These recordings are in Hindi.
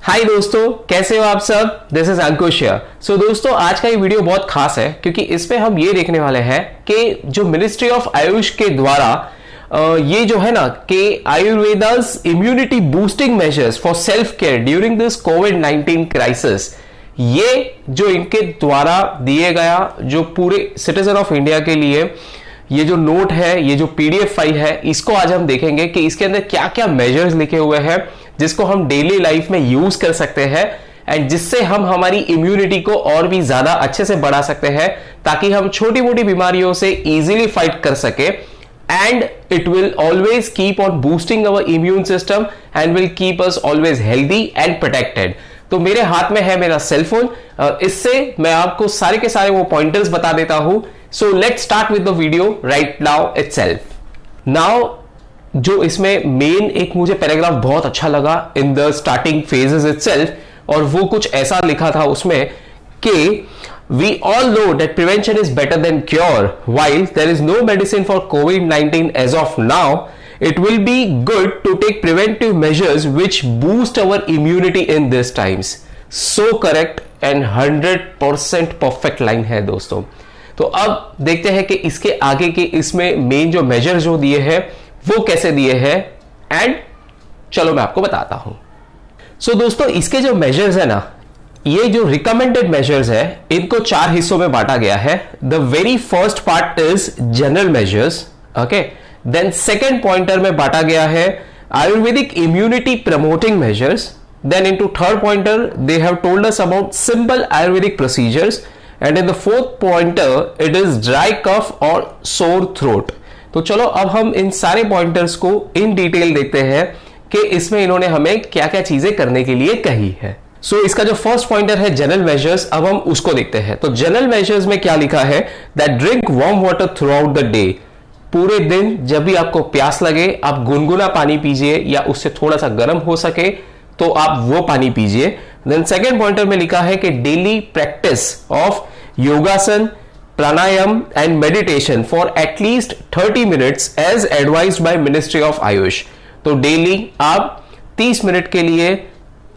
हाय दोस्तों, कैसे हो आप सब। दिस इज अंकुश। सो दोस्तों, आज का ये वीडियो बहुत खास है क्योंकि इसमें हम ये देखने वाले हैं कि जो मिनिस्ट्री ऑफ आयुष के द्वारा ये जो है ना कि Ayurveda's immunity boosting measures for self care during this कोविड-19 क्राइसिस, ये जो इनके द्वारा दिए गया जो पूरे सिटीजन ऑफ इंडिया के लिए ये जो नोट है, ये जो पीडीएफ फाइल है, इसको आज हम देखेंगे कि इसके अंदर क्या क्या मेजर्स लिखे हुए हैं जिसको हम डेली लाइफ में यूज कर सकते हैं एंड जिससे हम हमारी इम्यूनिटी को और भी ज्यादा अच्छे से बढ़ा सकते हैं ताकि हम छोटी मोटी बीमारियों से इजीली फाइट कर सके and it will always keep on boosting our immune system and will keep us always healthy and protected. तो मेरे हाथ में है मेरा सेलफोन, इससे मैं आपको सारे के सारे वो पॉइंटर्स बता देता हूं। So let's start with the video right now itself. Now जो इसमें मेन एक मुझे पैराग्राफ बहुत अच्छा लगा in the starting phases itself, और वो कुछ ऐसा लिखा था उसमें कि we all know that prevention is better than cure. While there is no medicine for COVID-19 as of now, it will be good to take preventive measures which boost our immunity in these times. So correct and 100% perfect line है दोस्तों। तो अब देखते हैं कि इसके आगे के इसमें मेन जो मेजर जो दिए हैं वो कैसे दिए हैं एंड चलो मैं आपको बताता हूं। सो दोस्तों, इसके जो मेजर्स है ना, ये जो रिकमेंडेड मेजर्स है इनको 4 हिस्सों में बांटा गया है। The very first part is general measures, okay. Then second pointer में बांटा गया है Ayurvedic immunity promoting measures. Then into third pointer they have told us about simple Ayurvedic procedures and in the fourth pointer it is dry cough और सोर थ्रोट। तो चलो अब हम इन सारे पॉइंटर्स को इन डिटेल देखते हैं कि इसमें इन्होंने हमें क्या क्या चीजें करने के लिए कही है। सो इसका जो फर्स्ट पॉइंटर है जनरल मेजर्स, अब हम उसको देखते हैं। तो जनरल मेजर्स में क्या लिखा है, that drink warm water through out the day. पूरे दिन जब भी आपको प्यास लगे आप गुनगुना पानी पीजिए या उससे थोड़ा सा गर्म हो सके तो आप वो पानी पीजिए। देन सेकेंड पॉइंटर में लिखा है कि daily practice of yogasan, pranayam and meditation for at least 30 minutes as advised by ministry of AYUSH. तो डेली आप 30 मिनट के लिए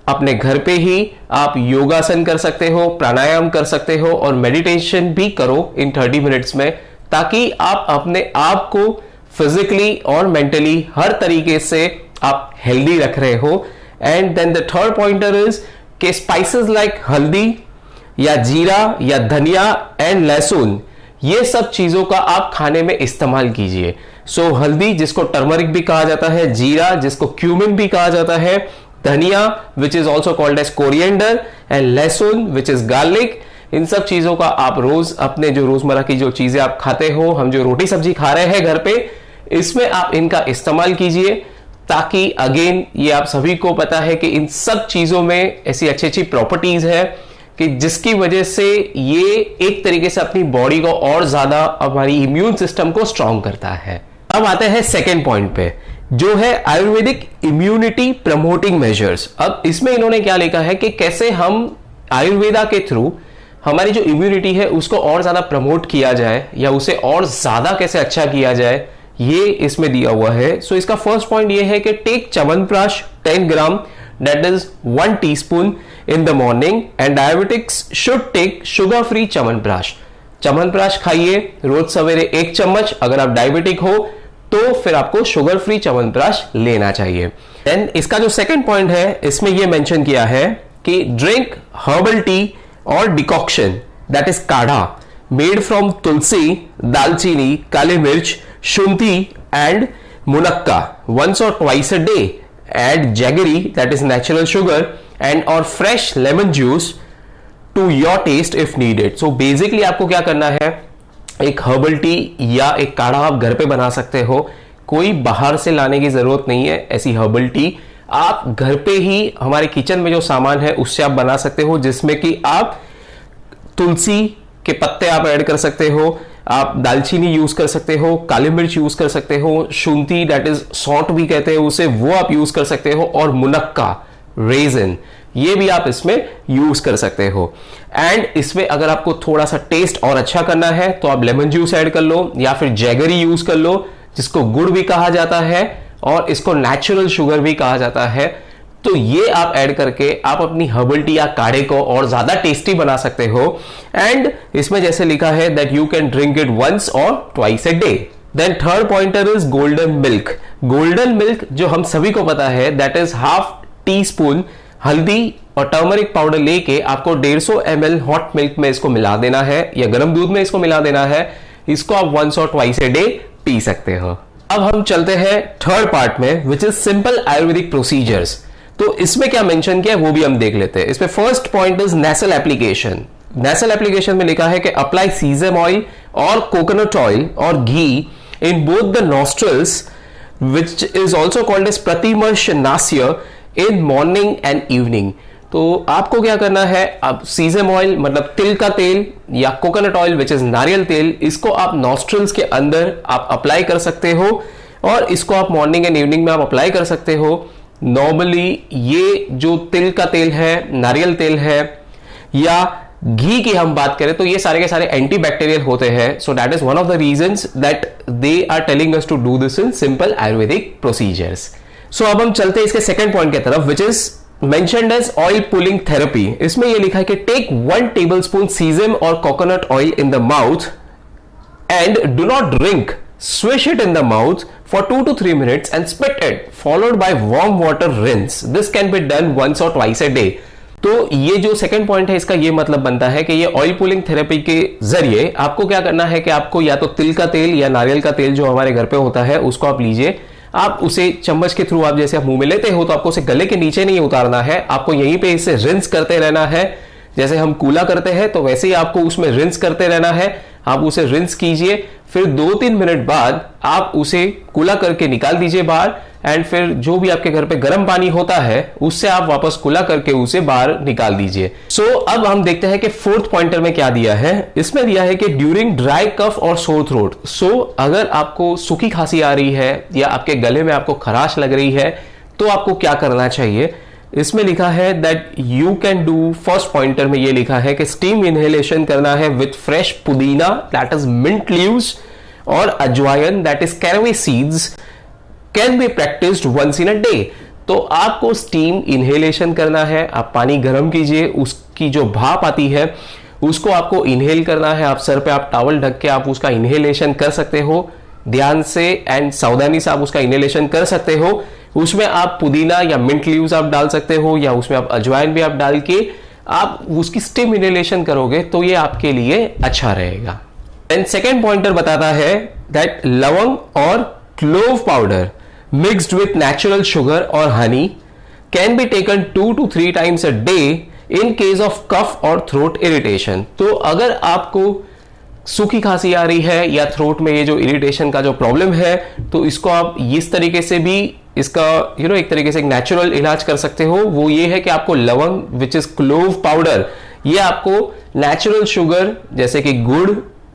अपने घर पे ही आप योगासन कर सकते हो, प्राणायाम कर सकते हो और मेडिटेशन भी करो इन 30 मिनट्स में, ताकि आप अपने आप को फिजिकली और मेंटली हर तरीके से आप हेल्दी रख रहे हो। And then the third pointer is के स्पाइसेस लाइक हल्दी या जीरा या धनिया एंड लहसुन, ये सब चीजों का आप खाने में इस्तेमाल कीजिए। सो हल्दी जिसको टर्मरिक भी कहा जाता है, जीरा जिसको क्यूमिन भी कहा जाता है, dhania which is also called as coriander and lahsun which is garlic, इन सब चीजों का आप रोज अपने जो रोजमर्रा की जो चीजें आप खाते हो, हम जो रोटी सब्जी खा रहे हैं घर पे, इसमें आप इनका इस्तेमाल कीजिए ताकि अगेन ये आप सभी को पता है कि इन सब चीजों में ऐसी अच्छी अच्छी प्रॉपर्टीज है कि जिसकी वजह से ये एक तरीके से अपनी बॉडी को और ज्यादा हमारी इम्यून सिस्टम को स्ट्रांग करता है। अब आते हैं सेकेंड पॉइंट पे जो है आयुर्वेदिक इम्यूनिटी प्रमोटिंग मेजर्स। अब इसमें इन्होंने क्या लिखा है कि कैसे हम आयुर्वेदा के थ्रू हमारी जो इम्यूनिटी है उसको और ज्यादा प्रमोट किया जाए या उसे और ज्यादा कैसे अच्छा किया जाए, ये इसमें दिया हुआ है। सो इसका फर्स्ट पॉइंट ये है कि take chyawanprash 10 gram, that is 1 teaspoon in the morning, and diabetics should take sugar free chyawanprash. Chyawanprash खाइए रोज सवेरे 1 चम्मच। अगर आप डायबिटिक हो तो फिर आपको शुगर फ्री च्यवनप्राश लेना चाहिए। देन इसका जो सेकंड पॉइंट है इसमें यह मेंशन किया है कि ड्रिंक हर्बल टी और डिकॉक्शन दैट इज काढ़ा मेड फ्रॉम तुलसी, दालचीनी, काली मिर्च, शुंठी एंड मुनक्का once or twice a day. Add jaggery that is natural sugar and or fresh lemon juice to your taste if needed. So basically आपको क्या करना है, एक हर्बल टी या एक काढ़ा आप घर पे बना सकते हो, कोई बाहर से लाने की जरूरत नहीं है। ऐसी हर्बल टी आप घर पे ही हमारे किचन में जो सामान है उससे आप बना सकते हो, जिसमें कि आप तुलसी के पत्ते आप ऐड कर सकते हो, आप दालचीनी यूज कर सकते हो, काली मिर्च यूज कर सकते हो, शुंठी दैट इज सॉल्ट भी कहते हैं उसे, वो आप यूज कर सकते हो, और मुनक्का रेजिन ये भी आप इसमें यूज कर सकते हो। एंड इसमें अगर आपको थोड़ा सा टेस्ट और अच्छा करना है तो आप लेमन जूस ऐड कर लो या फिर जैगरी यूज कर लो, जिसको गुड़ भी कहा जाता है और इसको नेचुरल शुगर भी कहा जाता है। तो ये आप ऐड करके आप अपनी हर्बल टी या काढ़े को और ज्यादा टेस्टी बना सकते हो। एंड इसमें जैसे लिखा है that you can drink it once or twice a day. Then third pointer is golden milk. Golden milk जो हम सभी को पता है that is half teaspoon haldi or turmeric powder लेके आपको 150 ml हॉट मिल्क में इसको मिला देना है या गर्म दूध में इसको मिला देना है। इसको आप once or twice a day P सकते हो। अब हम चलते हैं थर्ड पार्ट में which is simple Ayurvedic procedures. तो इसमें क्या मेंशन किया है वो भी हम देख लेते हैं। इसमें first point is nasal application. Nasal application में लिखा है कि apply sesame oil or coconut oil or ghee in both the nostrils which is also called as pratimarsh nasya in morning and evening. तो आपको क्या करना है, आप सीजम ऑयल मतलब तिल का तेल या कोकोनट ऑयल विच इज नारियल तेल, इसको आप नॉस्ट्रल्स के अंदर आप अप्लाई कर सकते हो और इसको आप मॉर्निंग एंड इवनिंग में आप अप्लाई कर सकते हो। नॉर्मली ये जो तिल का तेल है, नारियल तेल है या घी की हम बात करें तो ये सारे के सारे एंटी बैक्टीरियल होते हैं। So that is one of the reasons that they are telling us to do this in simple Ayurvedic procedures. सो अब हम चलते हैं इसके सेकंड पॉइंट की तरफ which is mentioned as oil pulling therapy. इसमें यह लिखा है कि take 1 tablespoon sesame or coconut oil in the mouth and do not drink, swish it in the mouth for 2 to 3 minutes and spit it followed by warm water rinse. This can be done once or twice a day. तो ये जो सेकंड पॉइंट है इसका ये मतलब बनता है कि ये ऑयल पुलिंग थेरेपी के जरिए आपको क्या करना है कि आपको या तो तिल का तेल या नारियल का तेल जो हमारे घर पे होता है उसको आप लीजिए, आप उसे चम्मच के थ्रू आप जैसे आप मुंह में लेते हो तो आपको उसे गले के नीचे नहीं उतारना है, आपको यहीं पे इसे रिंस करते रहना है। जैसे हम कूला करते हैं तो वैसे ही आपको उसमें रिंस करते रहना है। आप उसे रिंस कीजिए, फिर 2-3 मिनट बाद आप उसे कूला करके निकाल दीजिए बाहर एंड फिर जो भी आपके घर पे गर्म पानी होता है उससे आप वापस कूला करके उसे बाहर निकाल दीजिए। सो अब हम देखते हैं कि फोर्थ पॉइंटर में क्या दिया है। इसमें दिया है कि ड्यूरिंग ड्राई कफ और सोर थ्रोट। सो अगर आपको सूखी खांसी आ रही है या आपके गले में आपको खराश लग रही है तो आपको क्या करना चाहिए। इसमें लिखा है that you can do, first pointer में ये लिखा है कि स्टीम इनहेलेशन करना है with fresh pudina that is mint leaves और ajwain that is caraway seeds can be practised once in a day. तो आपको स्टीम इनहेलेशन करना है, आप पानी गर्म कीजिए, उसकी जो भाप आती है उसको आपको इनहेल करना है। आप सर पे आप टॉवल ढक के आप उसका इनहेलेशन कर सकते हो, ध्यान से एंड सावधानी से आप उसका इनहेलेशन कर सकते हो। उसमें आप पुदीना या मिंट लीव्स आप डाल सकते हो या उसमें आप अजवाइन भी आप डाल के आप उसकी स्टीम इनहेलेशन करोगे तो ये आपके लिए अच्छा रहेगा। देन सेकेंड पॉइंटर बताता है that lavang or clove powder mixed with natural sugar or honey can be taken 2 to 3 times a day in case of cough or throat irritation. तो अगर आपको सूखी खांसी आ रही है या थ्रोट में ये जो इरिटेशन का जो प्रॉब्लम है तो इसको आप इस तरीके से भी इसका एक तरीके से एक नेचुरल इलाज कर सकते हो। वो ये है कि आपको लवंग विच इज क्लोव पाउडर, ये आपको नेचुरल शुगर जैसे कि गुड़,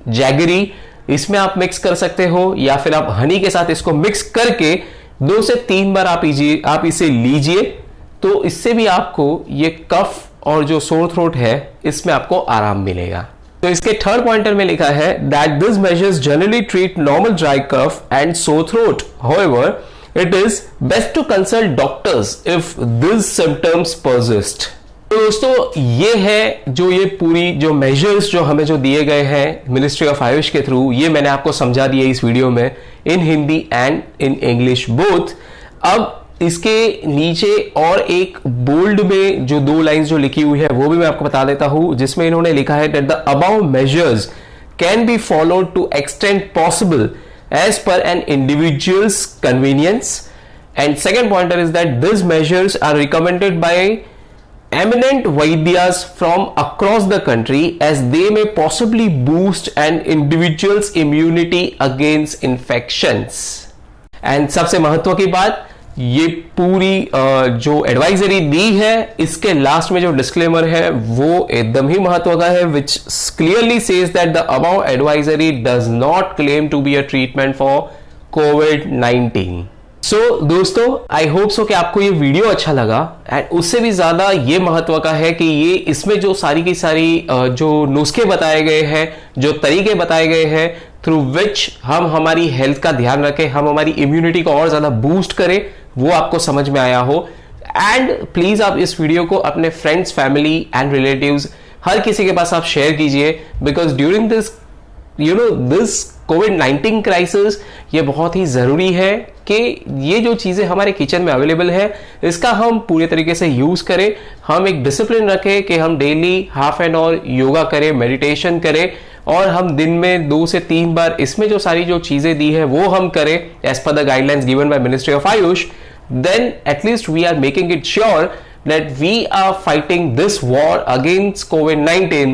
जैगरी, इसमें आप मिक्स कर सकते हो या फिर आप हनी के साथ इसको मिक्स करके 2 से 3 बार आप इसे लीजिए तो इससे भी आपको ये कफ और जो सोर थ्रोट है इसमें आपको आराम मिलेगा। तो इसके थर्ड पॉइंटर में लिखा है that this measures generally treat normal dry cough and sore throat, however it is best to consult doctors if this symptoms persist. तो दोस्तों ये है जो ये पूरी जो मेजर्स जो हमें जो दिए गए हैं मिनिस्ट्री ऑफ आयुष के थ्रू, ये मैंने आपको समझा दिया इस वीडियो में in Hindi and in English both. अब इसके नीचे और एक बोल्ड में जो 2 लाइंस जो लिखी हुई है वो भी मैं आपको बता देता हूं, जिसमें इन्होंने लिखा है that the above measures can be followed to extent possible as per an individual's convenience. And second pointer is that these measures are recommended by eminent Vaidyas from across the country as they may possibly boost an individual's immunity against infections. And सबसे महत्व की बात, ये पूरी जो एडवाइजरी दी है इसके लास्ट में जो डिस्क्लेमर है वो एकदम ही महत्व का है, which clearly says that the above advisory does not claim to be a treatment for कोविड-19। सो दोस्तों आई होप सो कि आपको ये वीडियो अच्छा लगा एंड उससे भी ज्यादा ये महत्व का है कि ये इसमें जो सारी की सारी जो नुस्खे बताए गए हैं, जो तरीके बताए गए हैं थ्रू विच हम हमारी हेल्थ का ध्यान रखें, हम हमारी इम्यूनिटी को और ज्यादा बूस्ट करें, वो आपको समझ में आया हो। एंड प्लीज आप इस वीडियो को अपने फ्रेंड्स, फैमिली एंड रिलेटिव्स हर किसी के पास आप शेयर कीजिए, बिकॉज ड्यूरिंग दिस दिस कोविड-19 क्राइसिस ये बहुत ही जरूरी है कि ये जो चीजें हमारे किचन में अवेलेबल है इसका हम पूरे तरीके से यूज करें। हम एक डिसिप्लिन रखें कि हम daily half an hour yoga करें, मेडिटेशन करें, और हम दिन में 2 से 3 बार इसमें जो सारी जो चीजें दी है वो हम करें as per the guidelines given by ministry of AYUSH. Then at least we are making it sure that we are fighting this war against COVID-19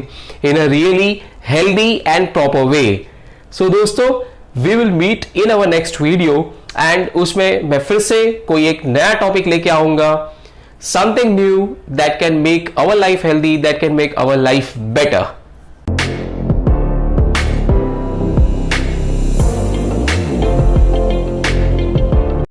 in a really healthy and proper way. So दोस्तों, we will meet in our next video and उसमें मैं फिर से कोई एक नया टॉपिक लेके आऊंगा, something new that can make our life healthy, that can make our life better.